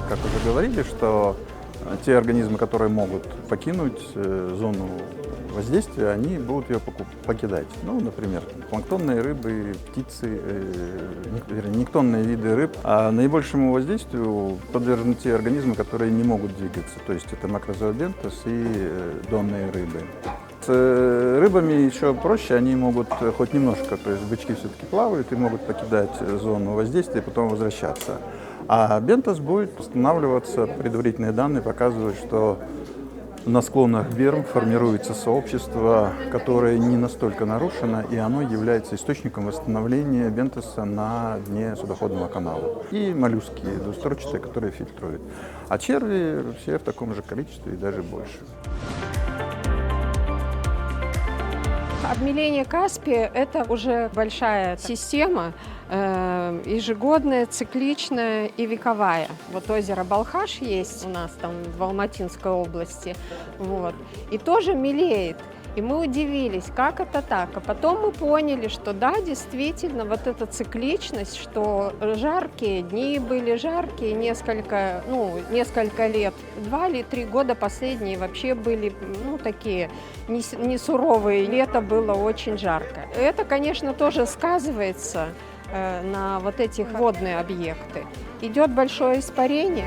Как уже говорили, что те организмы, которые могут покинуть зону воздействия, они будут ее покидать. Ну, например, планктонные рыбы, птицы, нектонные виды рыб. А наибольшему воздействию подвержены те организмы, которые не могут двигаться. То есть это макрозообентос и донные рыбы. С рыбами еще проще, они могут хоть немножко, то есть бычки все-таки плавают и могут покидать зону воздействия и потом возвращаться. А бентос будет останавливаться, предварительные данные показывают, что на склонах берм формируется сообщество, которое не настолько нарушено, и оно является источником восстановления бентоса на дне судоходного канала. И моллюски двустрочатые, которые фильтруют. А черви все в таком же количестве и даже больше. Обмеление Каспия – это уже большая система, ежегодная, цикличная и вековая. Вот озеро Балхаш есть у нас там в Алматинской области, вот, и тоже мелеет. И мы удивились, как это так. А потом мы поняли, что да, действительно, вот эта цикличность, что жаркие дни были, жаркие несколько лет, 2 или 3 года последние вообще были, такие не суровые. Лето было очень жарко. Это, конечно, тоже сказывается на вот этих водные объекты. Идет большое испарение.